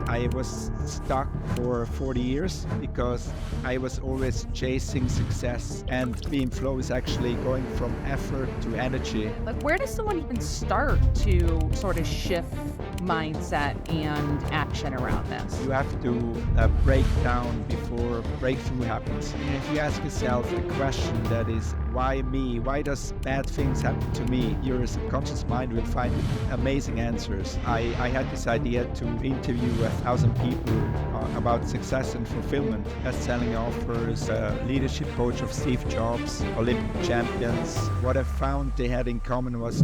I was stuck for 40 years because I was always chasing success, and being flow is actually going from effort to energy. Like, where does someone even start to sort of shift mindset and action around this? You have to break down before breakthrough happens. If you ask yourself the question that is, why me? Why does bad things happen to me? Your subconscious mind will find amazing answers. I had this idea to interview 1,000 people about success and fulfillment. Best-selling authors, leadership coach of Steve Jobs, Olympic champions. What I found they had in common was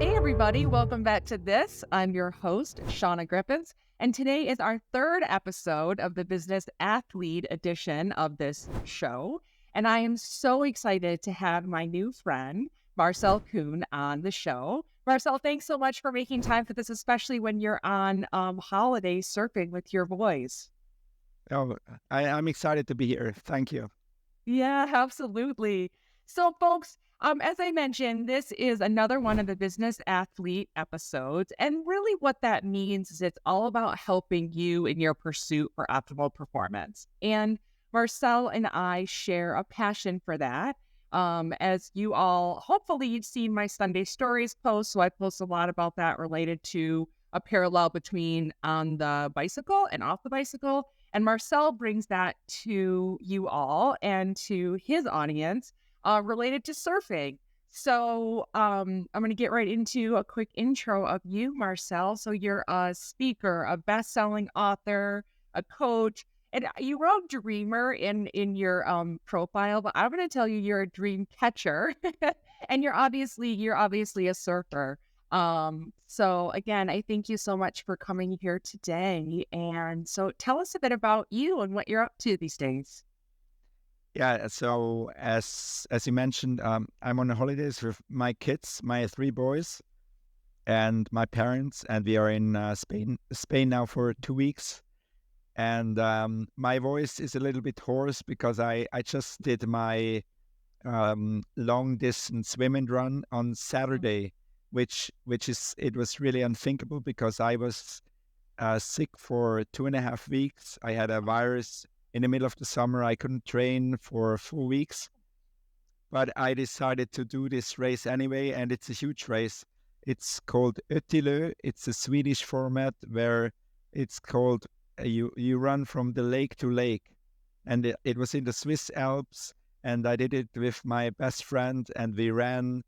Hey, everybody, welcome back to this. I'm your host, Shauna Griffiths, and today is our third episode of the Business Athlete edition of this show. And I am so excited to have my new friend, Marcel Kuhn, on the show. Marcel, thanks so much for making time for this, especially when you're on holiday surfing with your boys. oh, I'm excited to be here. Thank you. Yeah, absolutely. So, folks, as I mentioned, this is another one of the Business Athlete episodes. And really, what that means is it's all about helping you in your pursuit for optimal performance. And Marcel and I share a passion for that. As you all, hopefully, you've seen my Sunday Stories post. So, I post a lot about that related to a parallel between on the bicycle and off the bicycle. And Marcel brings that to you all and to his audience related to surfing. So I'm going to get right into a quick intro of you, Marcel. So you're a speaker, a best-selling author, a coach, and you wrote dreamer in your profile, but I'm going to tell you you're a dream catcher, and you're obviously a surfer. So again, I thank you so much for coming here today. And so tell us a bit about you and what you're up to these days. Yeah, so as you mentioned, I'm on holidays with my kids, my three boys, and my parents, and we are in Spain now for 2 weeks. And my voice is a little bit hoarse because I just did my long distance swim and run on Saturday, which is it was really unthinkable because I was sick for 2.5 weeks. I had a virus in the middle of the summer. I couldn't train for 4 weeks, but I decided to do this race anyway, and it's a huge race. It's called Unthinkable. It's a Swedish format where it's called you run from the lake to lake, and it was in the Swiss Alps, and I did it with my best friend, and we ran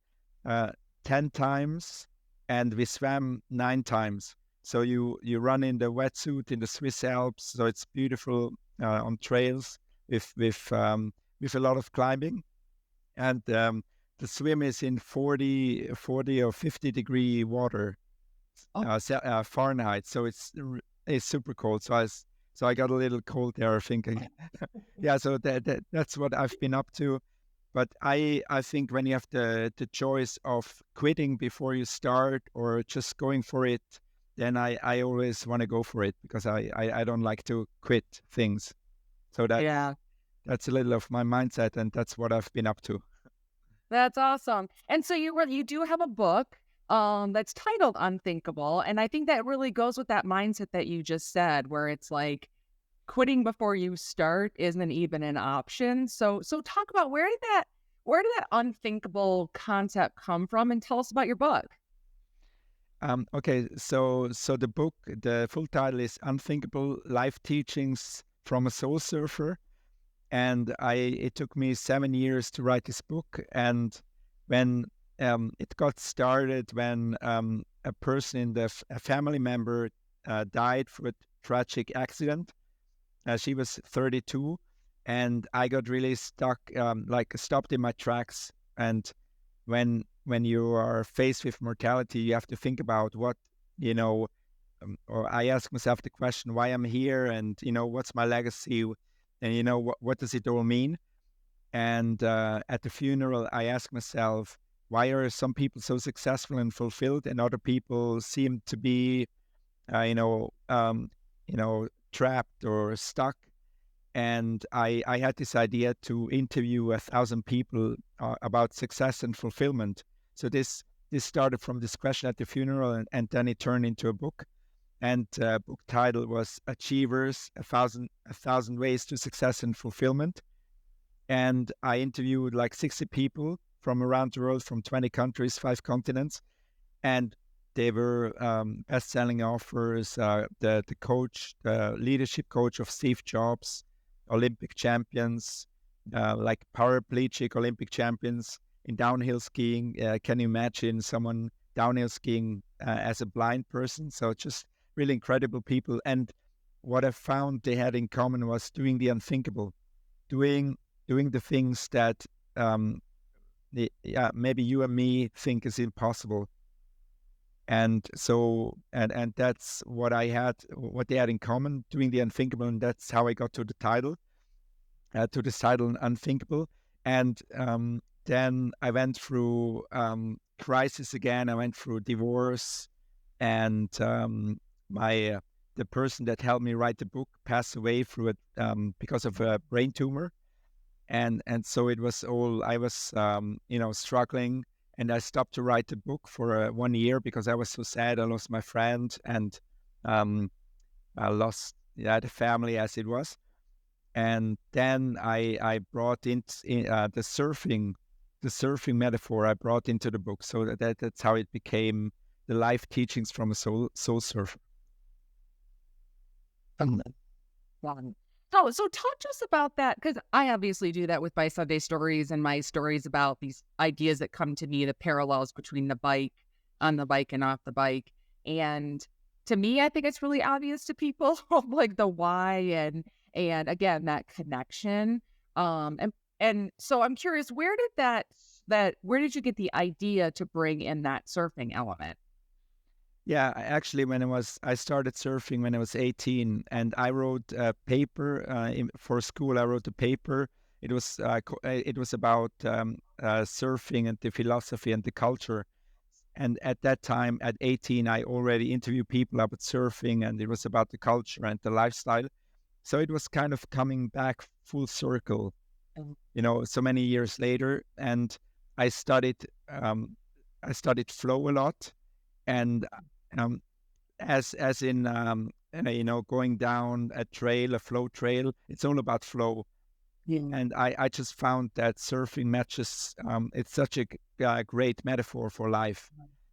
uh, 10 times, and we swam 9 times. So you run in the wetsuit in the Swiss Alps, so it's beautiful on trails with a lot of climbing, and the swim is in 40 or 50 degree water, Oh, Fahrenheit. So it's super cold. So I got a little cold there thinking, yeah. So that's what I've been up to. But I think when you have the choice of quitting before you start or just going for it, then I always want to go for it because I don't like to quit things. So yeah, that's a little of my mindset, and that's what I've been up to. that's awesome. And so you do have a book that's titled Unthinkable. And I think that really goes with that mindset that you just said, where it's like quitting before you start isn't even an option. So talk about where did that unthinkable concept come from, and tell us about your book. Okay, so the book, the full title is Unthinkable: Life Teachings from a Soul Surfer, and it took me 7 years to write this book. And when it got started, when a person in a family member died for a tragic accident. She was 32, and I got really stuck, like stopped in my tracks. And when you are faced with mortality, you have to think about what you know. Or I ask myself the question, why I'm here, and what's my legacy, and what does it all mean? And at the funeral, I ask myself, why are some people so successful and fulfilled, and other people seem to be, uh, you know, um, trapped or stuck? And I had this idea to interview 1,000 people about success and fulfillment. So this started from this question at the funeral, and then it turned into a book. And book title was Achievers, a thousand ways to success and fulfillment. And I interviewed like 60 people from around the world, from 20 countries, 5 continents, and they were best-selling authors, the coach, the leadership coach of Steve Jobs, Olympic champions, like paraplegic Olympic champions in downhill skiing. Can you imagine someone downhill skiing as a blind person? So just really incredible people. And what I found they had in common was doing the unthinkable, doing the things that maybe you and me think is impossible. And so, and that's what they had in common, doing the unthinkable, and that's how I got to the title, Unthinkable. And then I went through crisis again. I went through divorce, and the person that helped me write the book passed away through it because of a brain tumor. And so it was all, I was struggling, and I stopped to write the book for 1 year because I was so sad. I lost my friend, and I lost the family as it was. And then I brought in the surfing metaphor. I brought into the book, so that's how it became the life teachings from a soul surfer. So talk to us about that, because I obviously do that with my Sunday stories and my stories about these ideas that come to me, the parallels between on the bike and off the bike. And to me, I think it's really obvious to people, like the why and again, that connection. And so I'm curious, where did you get the idea to bring in that surfing element? Yeah, actually, I started surfing when I was 18, and I wrote a paper for school. I wrote a paper. It was about surfing and the philosophy and the culture. And at that time, at 18, I already interviewed people about surfing, and it was about the culture and the lifestyle. So it was kind of coming back full circle, so many years later. And I studied flow a lot, and um, as in going down a flow trail, it's all about flow. And I just found that surfing matches. It's such a great metaphor for life,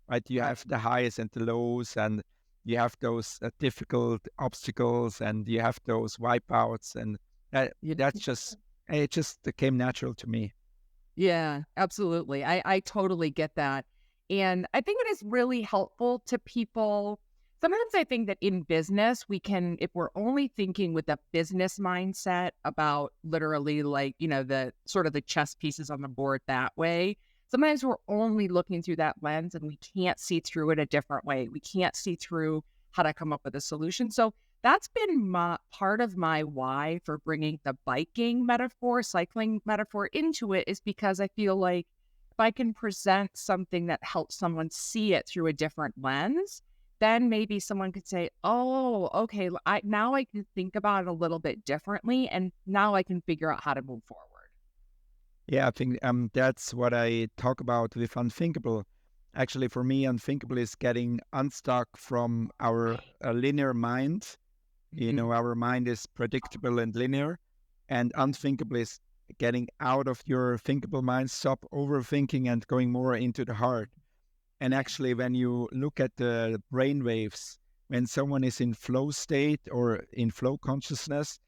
right? You have the highs and the lows, and you have those difficult obstacles, and you have those wipeouts, and it just came natural to me. Yeah, absolutely. I totally get that. And I think it is really helpful to people. Sometimes I think that in business, if we're only thinking with a business mindset about literally like, the sort of the chess pieces on the board that way, sometimes we're only looking through that lens and we can't see through it a different way. We can't see through how to come up with a solution. So that's been part of my why for bringing the cycling metaphor into it, is because I feel like if I can present something that helps someone see it through a different lens, then maybe someone could say, oh, okay, now I can think about it a little bit differently, and now I can figure out how to move forward. Yeah, I think that's what I talk about with Unthinkable. Actually, for me, Unthinkable is getting unstuck from our linear mind. Our mind is predictable and linear, and Unthinkable is getting out of your thinkable mind, stop overthinking and going more into the heart. And actually, when you look at the brain waves, when someone is in flow state or in flow consciousness,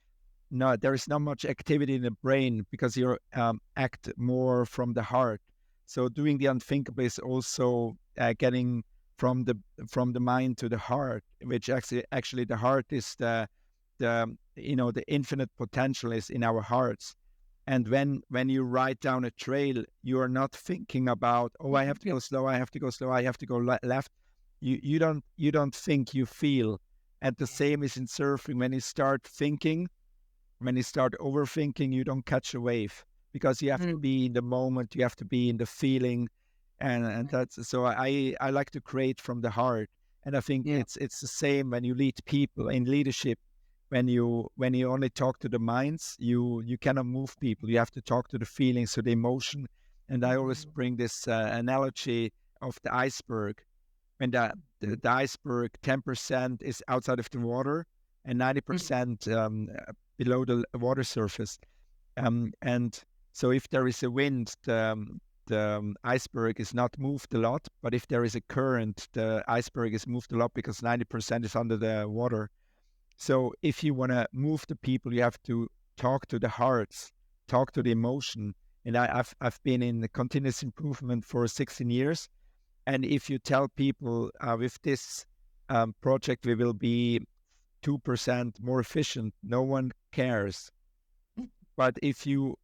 no, there is not much activity in the brain because you act more from the heart. So doing the unthinkable is also getting from the mind to the heart, which actually the heart is the infinite potential is in our hearts. And when you ride down a trail, you are not thinking about, oh, I have to go slow, I have to go slow, I have to go left. You don't think, you feel. And the same is in surfing. When you start thinking, when you start overthinking, you don't catch a wave because you have to be in the moment, you have to be in the feeling, and that's so I like to create from the heart. And I think it's the same when you lead people in leadership. When you only talk to the minds, you cannot move people. You have to talk to the feelings, to the emotion. And I always bring this analogy of the iceberg, when the iceberg 10% is outside of the water and Mhm. 90% below the water surface. And so if there is a wind, the iceberg is not moved a lot. But if there is a current, the iceberg is moved a lot because 90% is under the water. So if you want to move the people, you have to talk to the hearts, talk to the emotion. And I've been in the continuous improvement for 16 years. And if you tell people with this project, we will be 2% more efficient, no one cares. But if you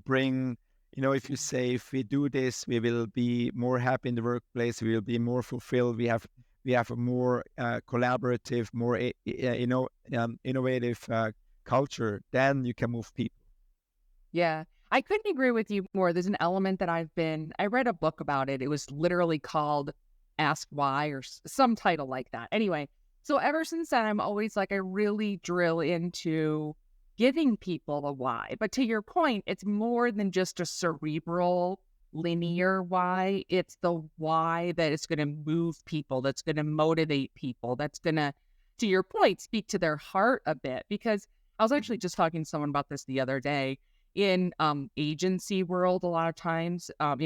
bring, if you say, if we do this, we will be more happy in the workplace, we will be more fulfilled, we have a more collaborative, more innovative culture, then you can move people. Yeah, I couldn't agree with you more. There's an element that I read a book about it. It was literally called Ask Why or some title like that. Anyway, so ever since then, I'm always like, I really drill into giving people a why. But to your point, it's more than just a cerebral, linear why. It's the why that is going to move people, that's going to motivate people, that's going to your point, speak to their heart a bit. Because I was actually just talking to someone about this the other day in agency world. A lot of times, I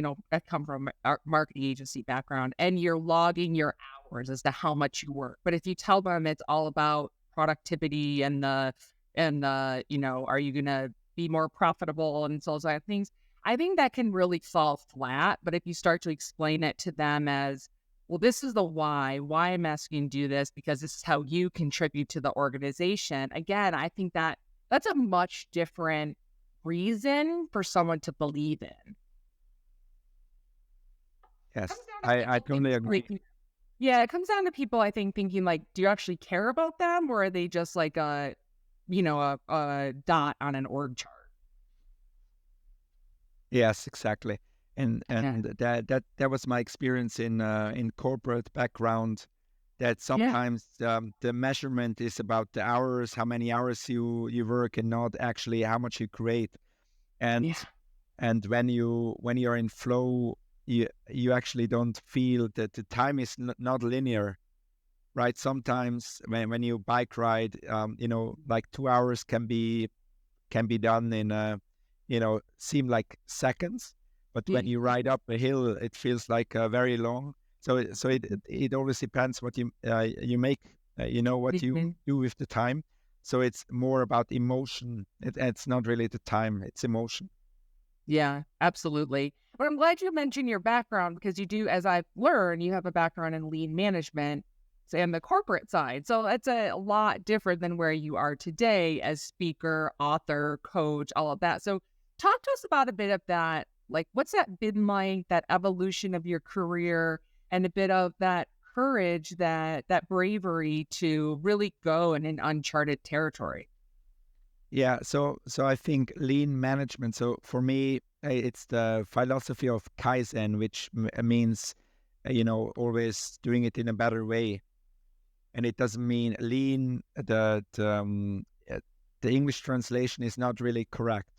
come from a marketing agency background, and you're logging your hours as to how much you work. But if you tell them it's all about productivity and are you gonna be more profitable and so on things, I think that can really fall flat. But if you start to explain it to them as, well, this is the why I'm asking you to do this, because this is how you contribute to the organization. Again, I think that's a much different reason for someone to believe in. Comes Yes, down to I people totally agree. yeah, it comes down to people, I think, thinking like, do you actually care about them, or are they just like a dot on an org chart? Yes, exactly. And Yeah. and that was my experience in corporate background. That Yeah. sometimes the measurement is about the hours, how many hours you work, and not actually how much you create. And Yeah. and when you're in flow, you actually don't feel that the time is not linear, right? Sometimes when you bike ride, like 2 hours can be done in seem like seconds, but when Yeah. you ride up a hill, it feels like very long. So it always depends what you make, what you Mhm. do with the time. So it's more about emotion. It's not really the time; it's emotion. Yeah, absolutely. But I'm glad you mentioned your background, because you do, as I've learned, you have a background in lean management and the corporate side. So that's a lot different than where you are today as speaker, author, coach, all of that. So talk to us about a bit of that. Like, what's that been like, that evolution of your career, and a bit of that courage, that bravery to really go in an uncharted territory? Yeah. So I think lean management. So for me, it's the philosophy of Kaizen, which means always doing it in a better way. And it doesn't mean lean. The English translation is not really correct,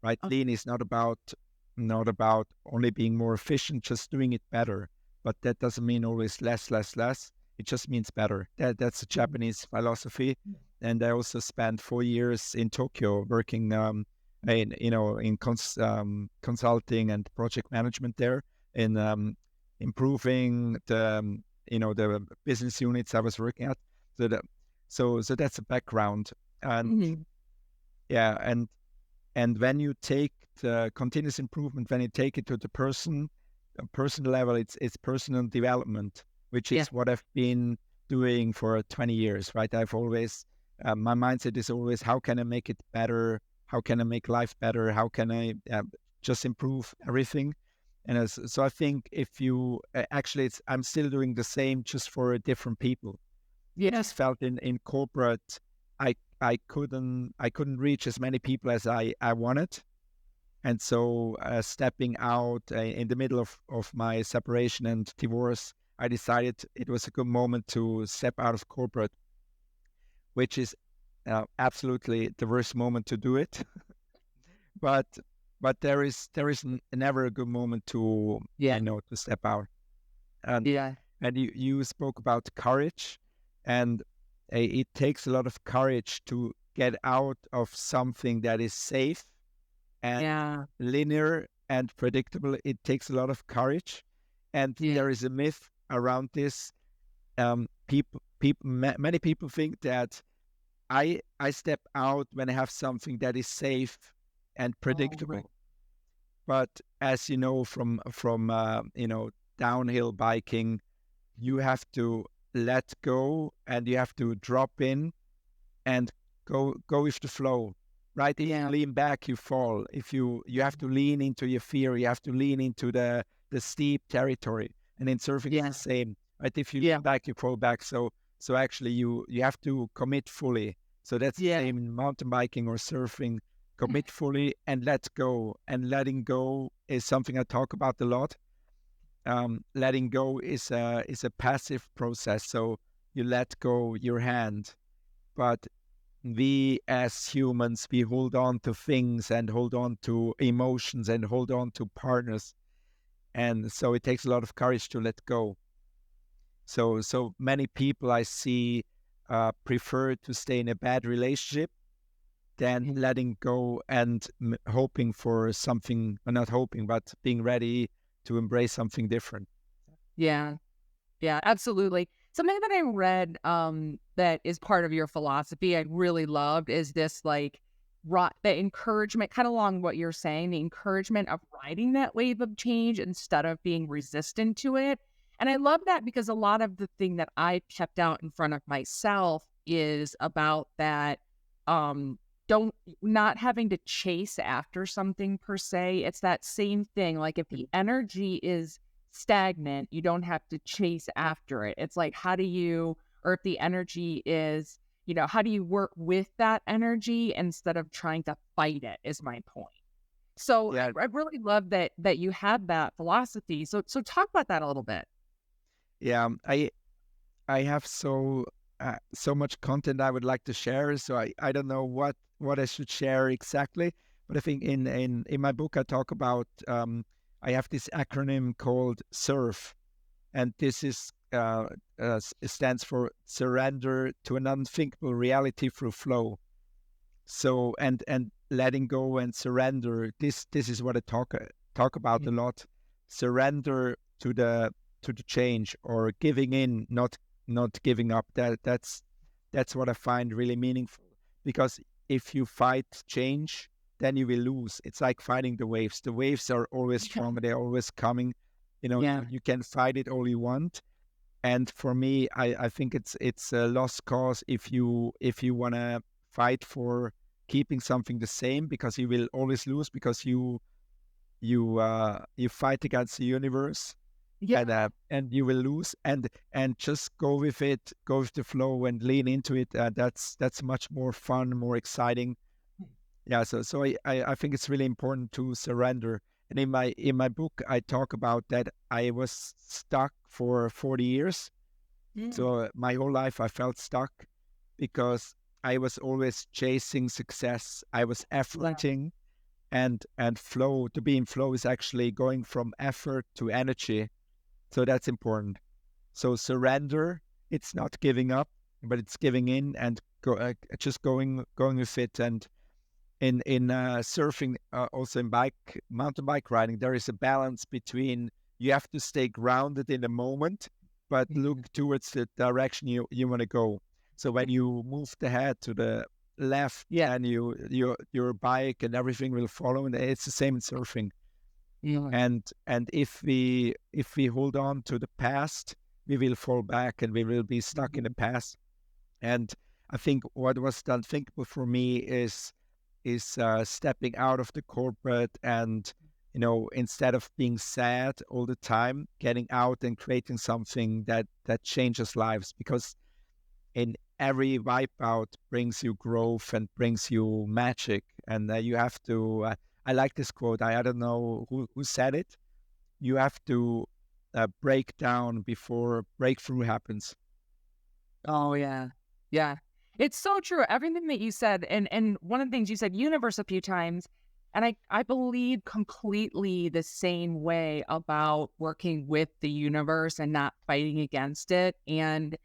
right? Oh, Lean is not about only being more efficient, just doing it better. But that doesn't mean always less, less, less. It just means better. That's a Japanese philosophy. And I also spent 4 years in Tokyo working in consulting and project management there, in improving the business units I was working at. So that so that's a background. And mhm. yeah, and when you take the continuous improvement, when you take it to the personal level, it's personal development, which Yeah. is what I've been doing for 20 years, right? I've always my mindset is always, how can I make it better? How can I make life better? How can I just improve everything? And so I think if you actually, I'm still doing the same, just for different people. I Yeah. just felt in corporate, I couldn't reach as many people as I wanted. And so stepping out in the middle of my separation and divorce, I decided it was a good moment to step out of corporate, which is absolutely the worst moment to do it. but but there is never a good moment to Yeah. to step out. And Yeah. you spoke about courage, and it takes a lot of courage to get out of something that is safe and Yeah. linear and predictable. It takes a lot of courage, and Yeah. there is a myth around this. Many people think that I step out when I have something that is safe and Oh, right. predictable. But as you know from downhill biking, you have to let go and you have to drop in and go with the flow. Right? If you Yeah. lean back, you fall. If you have to lean into your fear, you have to lean into the steep territory. And in surfing, it's the Yeah. same. Right? If you Yeah. lean back, you fall back. So actually, you have to commit fully. So that's the Yeah. same in mountain biking or surfing. Commit fully and let go. And letting go is something I talk about a lot. Letting go is a passive process. So you let go your hand, but we as humans, we hold on to things and hold on to emotions and hold on to partners, and so it takes a lot of courage to let go. So many people I see prefer to stay in a bad relationship than Mhm. letting go and hoping for something, or not hoping, but being ready to embrace something different. Yeah. Yeah, absolutely. Something that I read that is part of your philosophy I really loved is this like the encouragement, kind of along what you're saying, the encouragement of riding that wave of change instead of being resistant to it. And I love that because a lot of the thing that I kept out in front of myself is about that don't not having to chase after something per se. It's that same thing. Like if the energy is stagnant, you don't have to chase after it. It's like, how do you, or if the energy is, how do you work with that energy instead of trying to fight it, is my point. So Yeah, I really love that you have that philosophy. So talk about that a little bit. yeah. I have so much content I would like to share, so I don't know what I should share exactly. But I think in my book I talk about I have this acronym called SURF, and this is it stands for surrender to an unthinkable reality through flow. So and letting go and surrender. This is what I talk about a Mhm. lot. Surrender to the change, or giving in, not giving up. That's what I find really meaningful. Because if you fight change, then you will lose. It's like fighting the waves. The waves are always strong. They're always coming. Yeah. You can fight it all you want. And for me, I think it's a lost cause if you want to fight for keeping something the same, because you will always lose, because you fight against the universe, Yeah. and you will lose, and just go with it, go with the flow and lean into it. That's much more fun, more exciting. Yeah, so I think it's really important to surrender. And in my book I talk about that I was stuck for 40 years. Mm. So my whole life I felt stuck because I was always chasing success. I was Yeah. efforting, and flow. To be in flow is actually going from effort to energy. So that's important. So surrender, it's not giving up, but it's giving in and just going with it. And in surfing, also in mountain bike riding, there is a balance between, you have to stay grounded in the moment, but look Mhm. towards the direction you want to go. So when you move the head to the left, Yeah. and your bike and everything will follow, and it's the same in surfing. Yeah. And if we hold on to the past, we will fall back and we will be stuck in the Mhm. past. And I think what was unthinkable for me is stepping out of the corporate, and instead of being sad all the time, getting out and creating something that changes lives. Because in every wipeout brings you growth and brings you magic, and you have to. I like this quote. I don't know who said it. You have to break down before breakthrough happens. Oh yeah. Yeah. It's so true. Everything that you said, and one of the things you said universe a few times. And I believe completely the same way about working with the universe and not fighting against it. And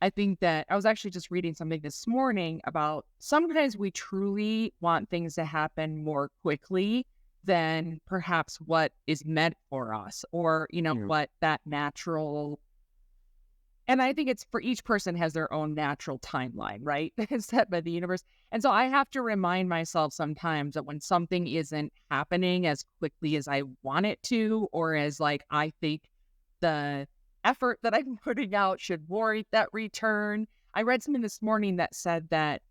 I think that I was actually just reading something this morning about sometimes we truly want things to happen more quickly than perhaps what is meant for us, or, Yeah. what that natural. And I think it's for each person has their own natural timeline, right? Set by the universe. And so I have to remind myself sometimes that when something isn't happening as quickly as I want it to, or as like I think the effort that I'm putting out should warrant that return. I read something this morning that said that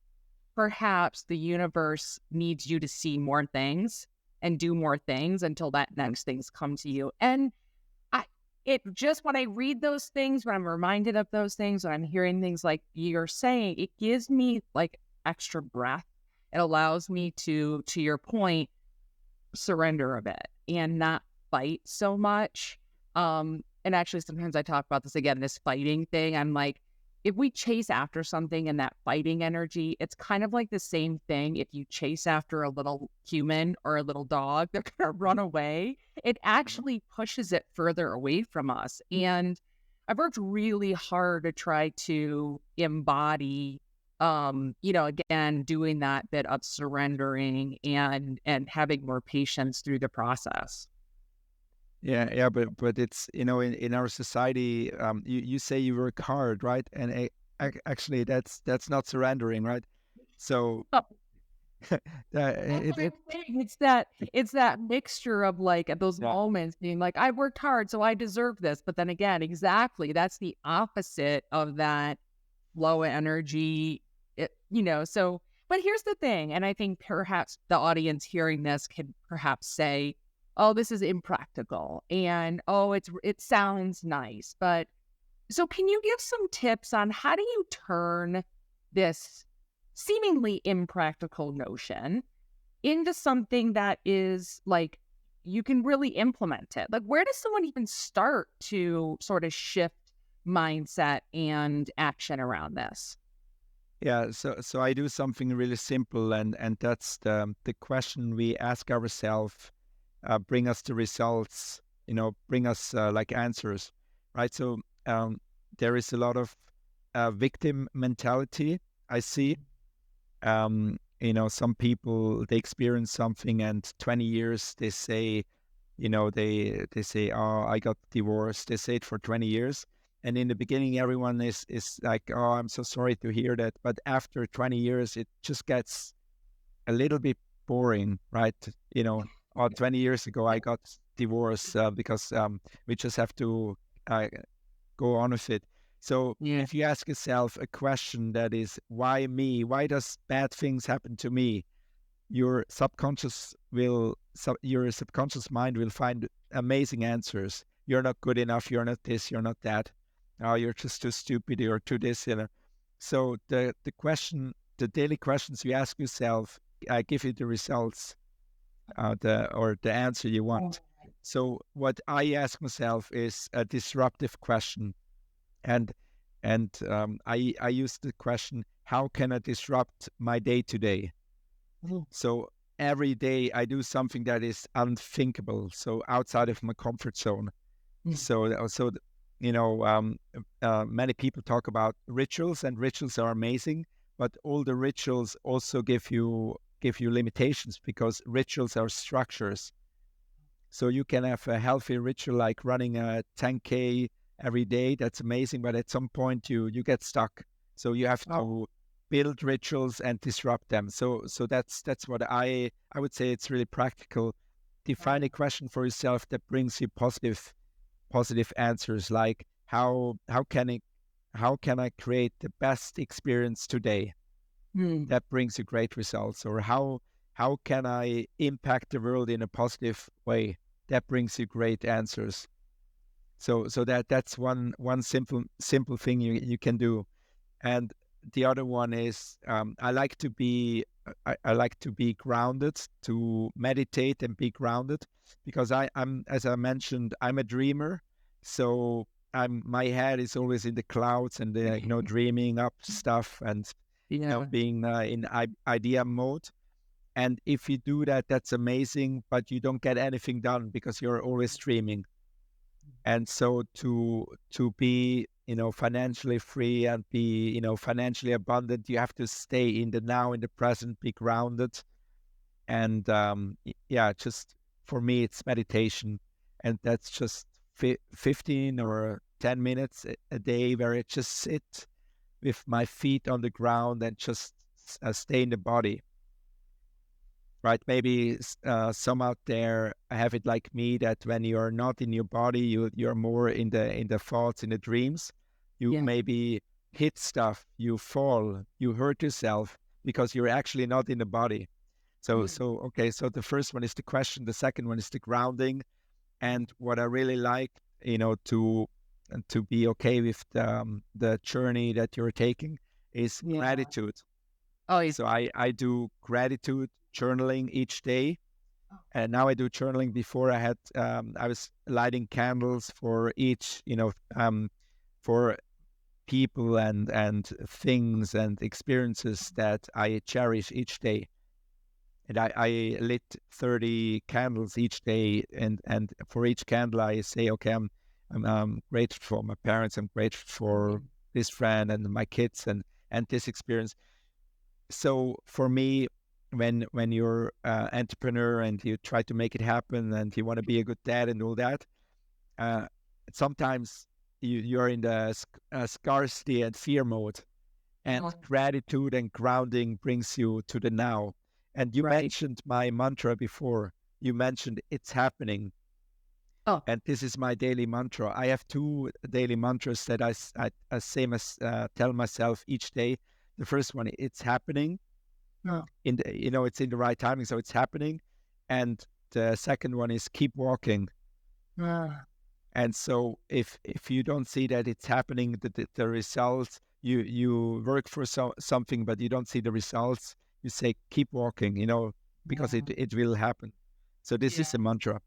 perhaps the universe needs you to see more things and do more things until that next thing's come to you. And I it just when I read those things, when I'm reminded of those things, when I'm hearing things like you're saying, it gives me like extra breath. It allows me to your point, surrender a bit and not fight so much. And actually sometimes I talk about this again, this fighting thing. I'm like, if we chase after something and that fighting energy, it's kind of like the same thing. If you chase after a little human or a little dog, they're gonna run away. It actually pushes it further away from us. And I've worked really hard to try to embody again, doing that bit of surrendering and having more patience through the process. Yeah, yeah, but it's in our society, you say you work hard, right? And actually, that's not surrendering, right? So Oh, that's it what I'm it saying. It's that mixture of like at those yeah moments being like, I worked hard, so I deserve this. But then again, exactly, that's the opposite of that low energy. So but here's the thing, and I think perhaps the audience hearing this could perhaps say, oh, this is impractical, and oh, it sounds nice, but so can you give some tips on how do you turn this seemingly impractical notion into something that is like you can really implement it? Like, where does someone even start to sort of shift mindset and action around this? yeah. So I do something really simple, and that's the question we ask ourselves, bring us the results, bring us like answers, right? So there is a lot of victim mentality I see. Some people, they experience something, and 20 years they say, they say, oh, I got divorced. They say it for 20 years. And in the beginning, everyone is like, oh, I'm so sorry to hear that. But after 20 years, it just gets a little bit boring, right? You know, 20 years ago, I got divorced because we just have to uh, go on with it. So Yeah. if you ask yourself a question that is, why me? Why does bad things happen to me? Your subconscious mind will find amazing answers. You're not good enough. You're not this. You're not that. Oh, you're just too stupid. You're too this. So the daily questions you ask yourself, give you the results, the answer you want. So what I ask myself is a disruptive question, and I use the question, how can I disrupt my day to day? Mhm. So every day I do something that is unthinkable, so outside of my comfort zone. Mm. So many people talk about rituals, and rituals are amazing, but all the rituals also give you limitations, because rituals are structures. So you can have a healthy ritual like running a 10K every day. That's amazing, but at some point you get stuck. So you have Oh, to build rituals and disrupt them. So that's what I would say. It's really practical. Define a question for yourself that brings you positive answers, like how can I create the best experience today mm. that brings you great results, or how can I impact the world in a positive way that brings you great answers. So that's one simple thing you can do. And the other one is, I like to be grounded, to meditate and be grounded, because I'm, as I mentioned, I'm a dreamer. So my head is always in the clouds, and dreaming up stuff, and Yeah. being in idea mode. And if you do that, that's amazing, but you don't get anything done because you're always streaming. And so to be, financially free and be, financially abundant, you have to stay in the now, in the present, be grounded. And yeah, just for me, it's meditation. And that's just 15 or 10 minutes a day where I just sit with my feet on the ground and just stay in the body. Right? Maybe some out there have it like me, that when you're not in your body, you're more in the thoughts, in the dreams. You Yeah. maybe hit stuff, you fall, you hurt yourself because you're actually not in the body. So okay, so the first one is the question, the second one is the grounding. And what I really like, to be okay with the journey that you're taking is Yeah. gratitude. Oh, yeah. So I do gratitude journaling each day. And now I do journaling. Before I was lighting candles for each, for people and things and experiences that I cherish each day. And I lit 30 candles each day, and for each candle I say, okay, I'm grateful for my parents, I'm grateful for this friend and my kids and this experience. So for me, when you're entrepreneur and you try to make it happen and you want to be a good dad and all that, uh, sometimes you're in the scarcity and fear mode, and gratitude and grounding brings you to the now. And you Right. mentioned my mantra before. You mentioned it's happening. Oh, And this is my daily mantra. I have two daily mantras that I same as tell myself each day. The first one, it's happening. no. It's in the right timing, so it's happening. And the second one is keep walking. And so if you don't see that it's happening, the results, you work for something, but you don't see the results, you say keep walking, because it will happen. So this is Yeah. a mantra.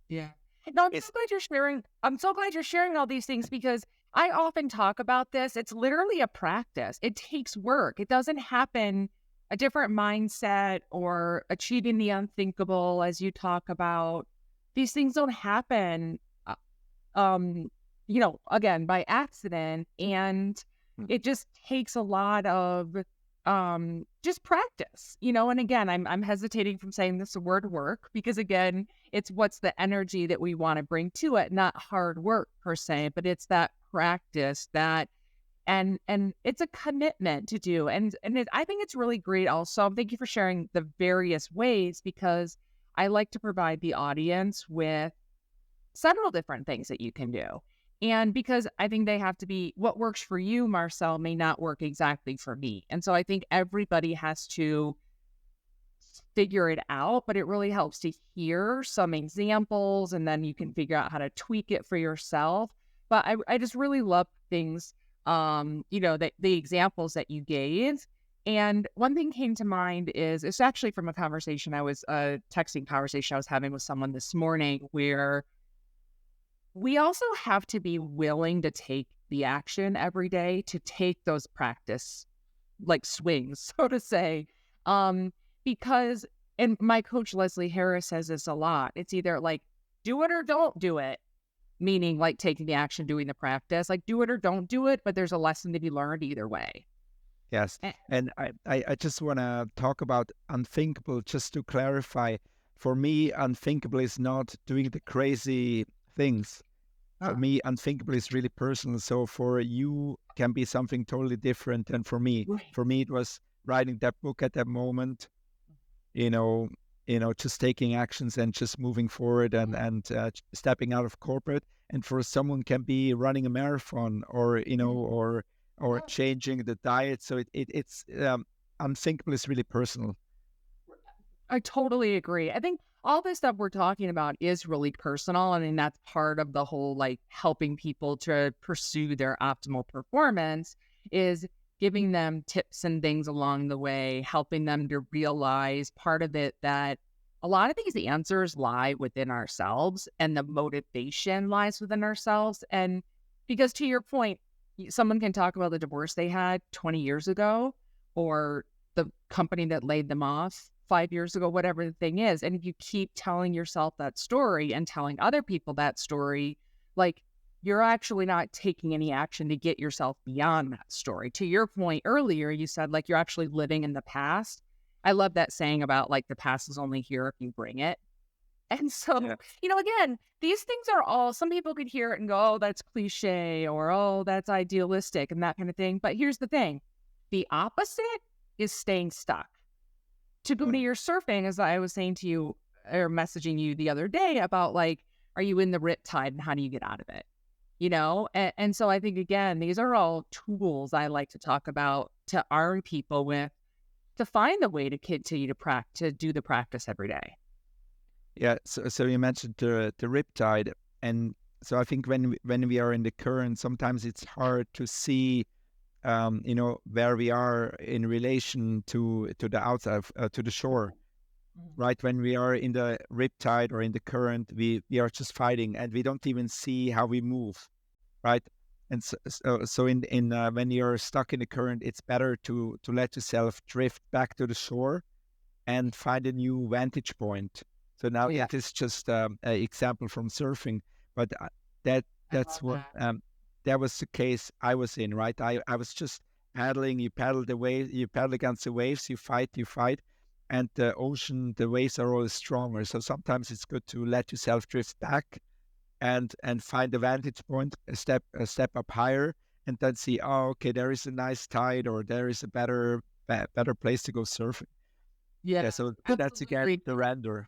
Yeah. No, I'm so It's glad you're sharing. I'm so glad you're sharing all these things because I often talk about this. It's literally a practice. It takes work. It doesn't happen a different mindset or achieving the unthinkable as you talk about. These things don't happen um, again, by accident. And it just takes a lot of just practice, and again, I'm hesitating from saying this word work because again, it's what's the energy that we want to bring to it, not hard work per se, but it's that practice that and it's a commitment to do. I think it's really great also. Thank you for sharing the various ways because I like to provide the audience with several different things that you can do. And because I think they have to be what works for you, Marcel, may not work exactly for me. And so I think everybody has to figure it out, but it really helps to hear some examples and then you can figure out how to tweak it for yourself. But I just really love things, that the examples that you gave. And one thing came to mind is it's actually from a conversation texting conversation I was having with someone this morning where we also have to be willing to take the action every day to take those practice like swings, so to say. Because and my coach Leslie Harris says this a lot. It's either like do it or don't do it, meaning like taking the action, doing the practice, like do it or don't do it, but there's a lesson to be learned either way. Yes. Eh, And I just want to talk about unthinkable, just to clarify. For me, unthinkable is not doing the crazy things. For me, unthinkable is really personal. So for you, can be something totally different than for me. Right. For me, it was writing that book at that moment. You know, just taking actions and just moving forward and stepping out of corporate. And for someone, can be running a marathon or or changing the diet. So it's unthinkable is really personal. I totally agree. I think all this stuff we're talking about is really personal. I mean, that's part of the whole like helping people to pursue their optimal performance is giving them tips and things along the way, helping them to realize part of it that a lot of these answers lie within ourselves and the motivation lies within ourselves. And because to your point, someone can talk about the divorce they had 20 years ago or the company that laid them off 5 years ago, whatever the thing is. And if you keep telling yourself that story and telling other people that story, like you're actually not taking any action to get yourself beyond that story. To your point earlier, you said like you're actually living in the past. I love that saying about like the past is only here if you bring it. And so, Yeah. again, these things are all, some people could hear it and go, oh, that's cliche, or oh, that's idealistic and that kind of thing. But here's the thing, the opposite is staying stuck. To go to Yeah. your surfing, as I was saying to you or messaging you the other day about like, are you in the rip tide and how do you get out of it? And so I think, again, these are all tools I like to talk about to arm people with to find the way to continue to do the practice every day. Yeah, so you mentioned the riptide, and so I think when we are in the current, sometimes it's hard to see, where we are in relation to the outside, to the shore, right? When we are in the riptide or in the current, we are just fighting, and we don't even see how we move, right? And so in when you're stuck in the current, it's better to let yourself drift back to the shore and find a new vantage point. So now Yeah, it is just an example from surfing, but that I that's love what that. that was the case I was in, right? I was just paddling. You paddle the wave, you paddle against the waves, you fight, and the ocean, the waves are always stronger. So sometimes it's good to let yourself drift back and find a vantage point, a step up higher, and then see, oh, okay, there is a nice tide, or there is a better place to go surfing. Yeah, Yeah, so that's again absolutely. the render.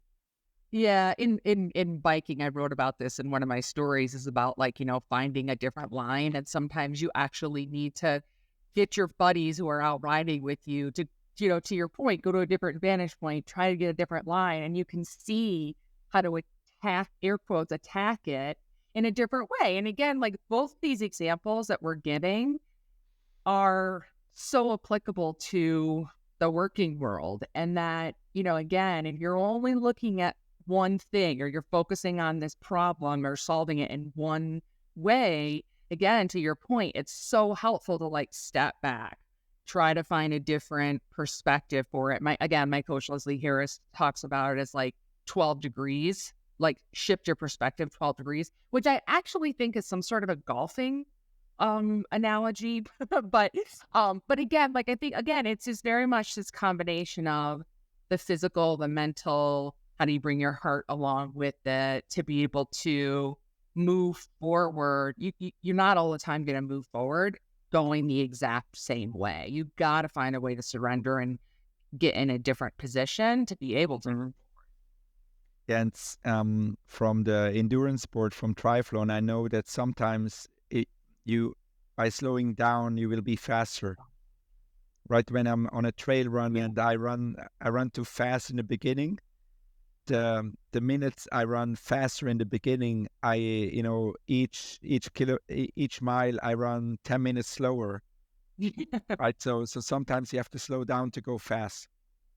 Yeah, in biking, I wrote about this in one of my stories is about like, finding a different line. And sometimes you actually need to get your buddies who are out riding with you to, to your point, go to a different vantage point, try to get a different line, and you can see how to attack, air quotes, attack it in a different way. And again, like both these examples that we're giving are so applicable to the working world. And that, again, if you're only looking at one thing or you're focusing on this problem or solving it in one way, again, to your point, it's so helpful to like step back, try to find a different perspective for it. My coach Leslie Harris talks about it as like 12 degrees, like shift your perspective 12 degrees, which I actually think is some sort of a golfing analogy. But again, like I think again, it's just very much this combination of the physical, the mental, how do you bring your heart along with it to be able to move forward. You're not all the time going to move forward going the exact same way. You got to find a way to surrender and get in a different position to be able to move. Yeah, and from the endurance sport, from triathlon, I know that sometimes you by slowing down, you will be faster. Right when I'm on a trail run Yeah. and I run too fast in the beginning. The minutes I run faster in the beginning, each mile I run 10 minutes slower. Right, so sometimes you have to slow down to go fast.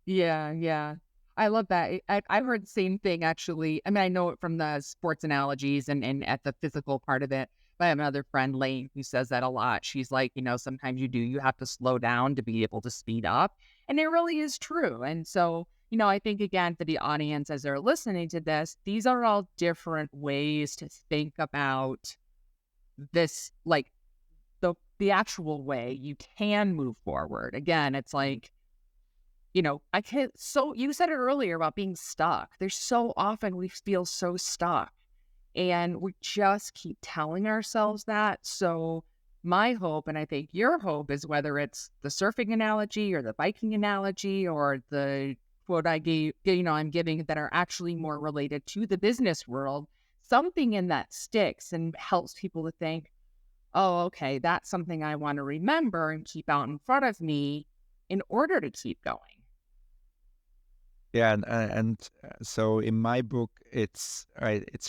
Yeah, yeah. I love that. I've heard the same thing actually. I mean, I know it from the sports analogies and at the physical part of it. But I have another friend, Lane, who says that a lot. She's like, sometimes you have to slow down to be able to speed up. And it really is true. And so, I think again, for the audience as they're listening to this, these are all different ways to think about this, like the actual way you can move forward. Again, it's like, I can't. So you said it earlier about being stuck. There's so often we feel so stuck and we just keep telling ourselves that. So my hope, and I think your hope, is whether it's the surfing analogy or the biking analogy or the quote I gave, I'm giving that are actually more related to the business world, something in that sticks and helps people to think, oh, okay, that's something I want to remember and keep out in front of me in order to keep going. Yeah, so in my book, it's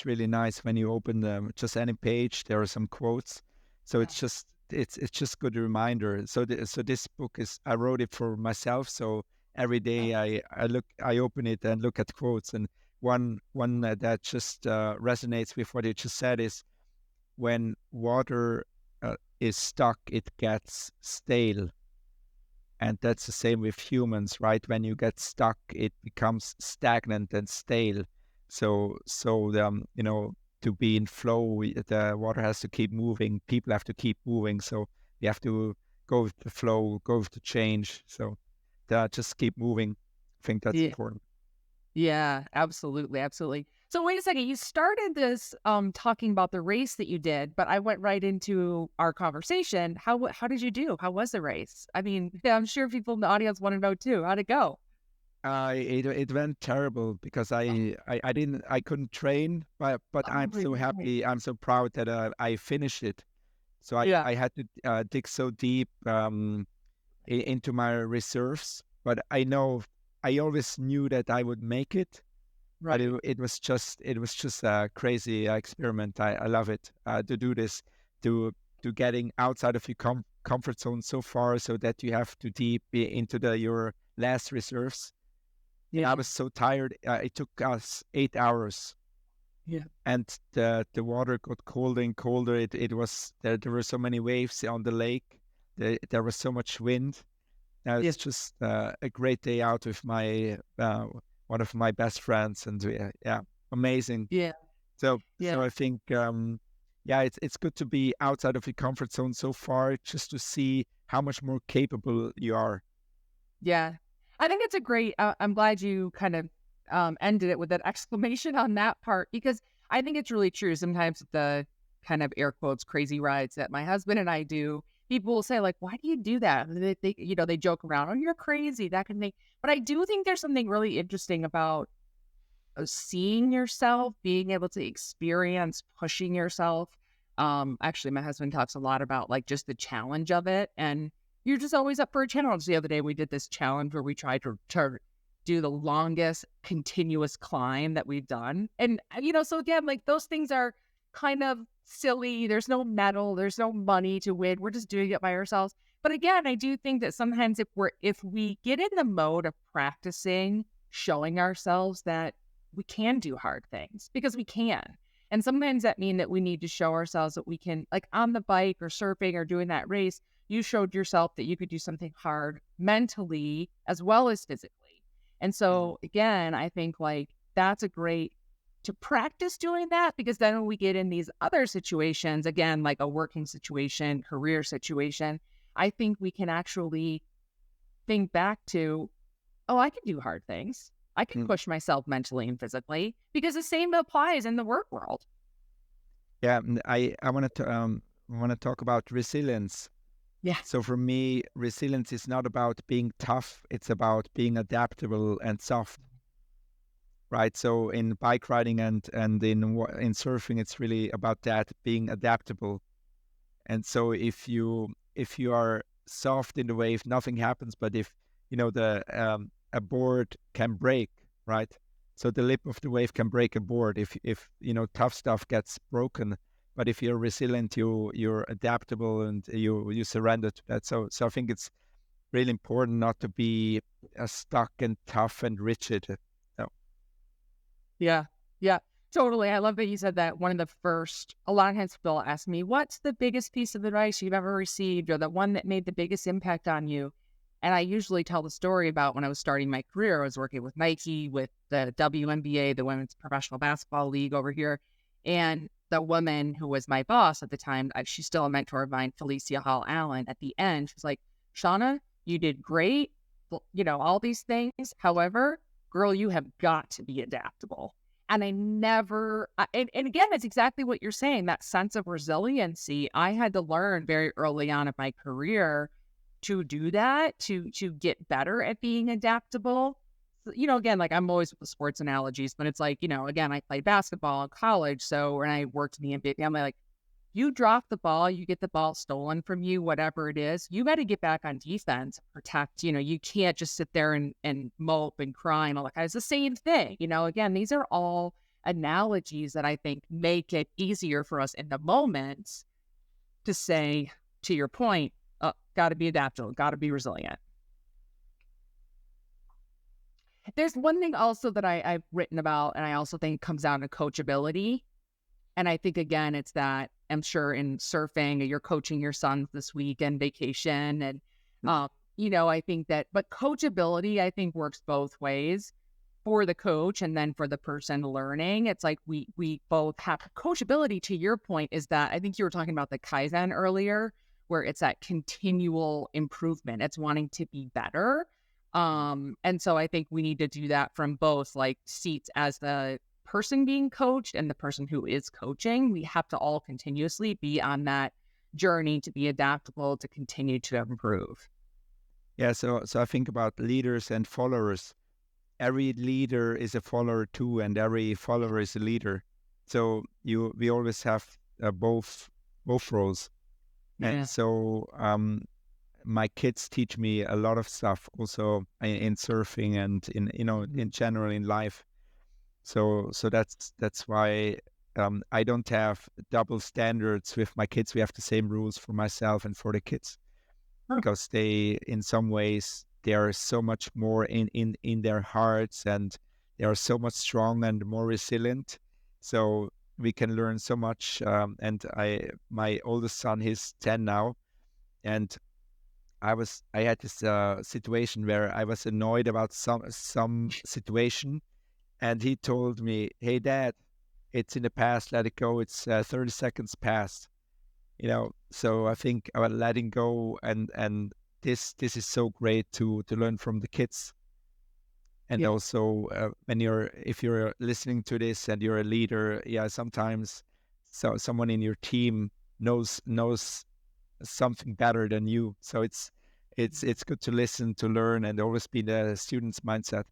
really nice when you open just any page. There are some quotes, so it's just good reminder. So this book is I wrote it for myself. So every day I open it and look at quotes, and one that just resonates with what you just said is when water is stuck, it gets stale, And that's the same with humans, right? When you get stuck, it becomes stagnant and stale. So to be in flow, the water has to keep moving. People have to keep moving. So you have to go with the flow, go with the change. So just keep moving. I think that's Yeah. important. Yeah, absolutely, absolutely. So wait a second, you started this talking about the race that you did, but I went right into our conversation. How did you do? How was the race? I mean, yeah, I'm sure people in the audience want to know too. How'd it go? It went terrible because I couldn't train, but Oh, I'm so right. happy. I'm so proud that I finished it. So Yeah, I had to dig so deep into my reserves, but I always knew that I would make it. But right. it was just a crazy experiment. I love it to do this, to getting outside of your comfort zone so far, so that you have to deep into your last reserves. And I Yeah, was so tired. It took us 8 hours, yeah, and the water got colder and colder. It was there were so many waves on the lake. There was so much wind. yeah, It's just a great day out with my one of my best friends, and yeah, amazing. yeah, So yeah. I think yeah, it's good to be outside of your comfort zone so far, just to see how much more capable you are. Yeah. I think it's a great I'm glad you kind of ended it with that exclamation on that part because I think it's really true. Sometimes the kind of air quotes crazy rides that my husband and I do, people will say like, "Why do you do that?" And they joke around, "Oh, you're crazy," that kind of thing. But I do think there's something really interesting about seeing yourself, being able to experience pushing yourself. Actually, my husband talks a lot about like just the challenge of it, and you're just always up for a challenge. The other day, we did this challenge where we tried to do the longest continuous climb that we've done, and so again, like those things are kind of silly. There's no medal, there's no money to win. We're just doing it by ourselves. But again, I do think that sometimes if we get in the mode of practicing, showing ourselves that we can do hard things because we can. And sometimes that mean that we need to show ourselves that we can, like on the bike or surfing or doing that race, you showed yourself that you could do something hard mentally as well as physically. And Mhm. so again, I think like that's a great to practice doing that because then when we get in these other situations, again, like a working situation, career situation, I think we can actually think back to, oh, I can do hard things. I can Mm. push myself mentally and physically because the same applies in the work world. Yeah, I want to talk about resilience. Yeah. So for me, resilience is not about being tough; it's about being adaptable and soft, right? So in bike riding and in surfing, it's really about that, being adaptable. And so if you are soft in the wave, nothing happens. But if the a board can break, right? So the lip of the wave can break a board if tough stuff gets broken. But if you're resilient, you're adaptable and you surrender to that. So I think it's really important not to be stuck and tough and rigid. No. Yeah. Yeah. Totally. I love that you said that. One of the first, a lot of times people ask me, what's the biggest piece of advice you've ever received or the one that made the biggest impact on you? And I usually tell the story about when I was starting my career. I was working with Nike, with the WNBA, the Women's Professional Basketball League over here. And the woman who was my boss at the time, she's still a mentor of mine, Felicia Hall Allen, at the end, she's like, Shauna, you did great, all these things. However, girl, you have got to be adaptable. And I never, and again, it's exactly what you're saying, that sense of resiliency. I had to learn very early on in my career to do that, to get better at being adaptable. So, again, like I'm always with the sports analogies, but it's like, again, I played basketball in college. So when I worked in the NBA, I'm like, you drop the ball, you get the ball stolen from you, whatever it is, you got to get back on defense, protect. You can't just sit there and mope and cry and all that. It's the same thing. Again, these are all analogies that I think make it easier for us in the moment to say, to your point, got to be adaptable, got to be resilient. There's one thing also that I've written about, and I also think comes down to coachability. And I think, again, it's that I'm sure in surfing, you're coaching your sons this week and vacation. And, I think that, but coachability, I think, works both ways for the coach and then for the person learning. It's like we both have coachability. To your point, is that I think you were talking about the Kaizen earlier, where it's that continual improvement. It's wanting to be better. And so I think we need to do that from both like seats as the person being coached and the person who is coaching. We have to all continuously be on that journey to be adaptable, to continue to improve. Yeah, so I think about leaders and followers. Every leader is a follower too, and every follower is a leader. So we always have both roles. And Yeah. so my kids teach me a lot of stuff also in surfing and in general in life. So that's why I don't have double standards with my kids. We have the same rules for myself and for the kids, because they, in some ways, they are so much more in their hearts, and they are so much strong and more resilient. So we can learn so much. And my oldest son, he's 10 now, and I had this situation where I was annoyed about some situation, and he told me, "Hey, Dad, it's in the past. Let it go. It's 30 seconds past." So I think about letting go, and this is so great to learn from the kids. And Yeah. also, if you're listening to this and you're a leader, yeah, sometimes someone in your team knows something better than you. So it's good to listen, to learn, and always be the student's mindset.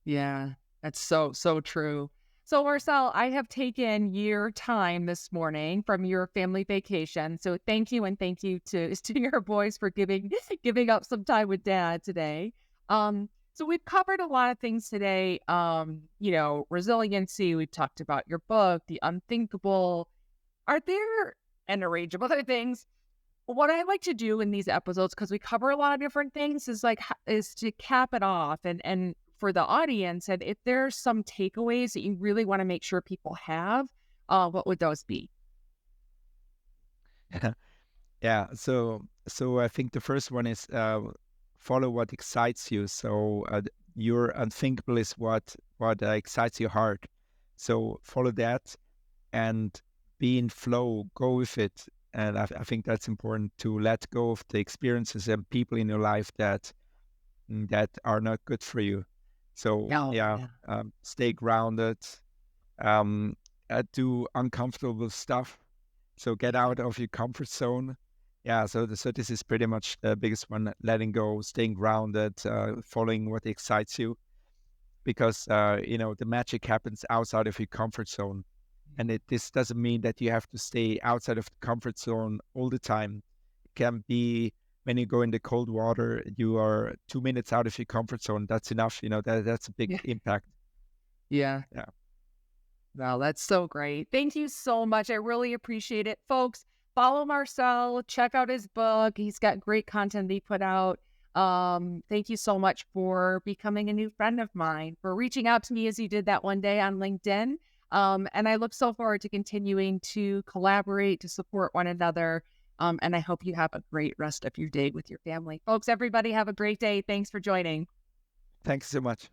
Yeah, that's so, so true. So, Marcel, I have taken your time this morning from your family vacation. So, thank you, and thank you to your boys for giving up some time with Dad today. So we've covered a lot of things today. Resiliency. We've talked about your book, The Unthinkable. Are there and a range of other things? What I like to do in these episodes, because we cover a lot of different things, is is to cap it off and for the audience, and if there's some takeaways that you really want to make sure people have, what would those be? Yeah. So I think the first one is follow what excites you. So your unthinkable is what excites your heart. So follow that and be in flow. Go with it. And I think that's important, to let go of the experiences and people in your life that are not good for you. So Oh, yeah, yeah. stay grounded. Um, do uncomfortable stuff. So get out of your comfort zone. Yeah. So this is pretty much the biggest one: letting go, staying grounded, following what excites you, because the magic happens outside of your comfort zone. And this doesn't mean that you have to stay outside of the comfort zone all the time. It can be when you go in the cold water, you are 2 minutes out of your comfort zone. That's enough. That's a big Yeah. impact. Yeah. Yeah. Wow, that's so great. Thank you so much. I really appreciate it. Folks, follow Marcel, check out his book. He's got great content that he put out. Thank you so much for becoming a new friend of mine, for reaching out to me as you did that one day on LinkedIn. And I look so forward to continuing to collaborate, to support one another. And I hope you have a great rest of your day with your family. Folks, everybody have a great day. Thanks for joining. Thanks so much.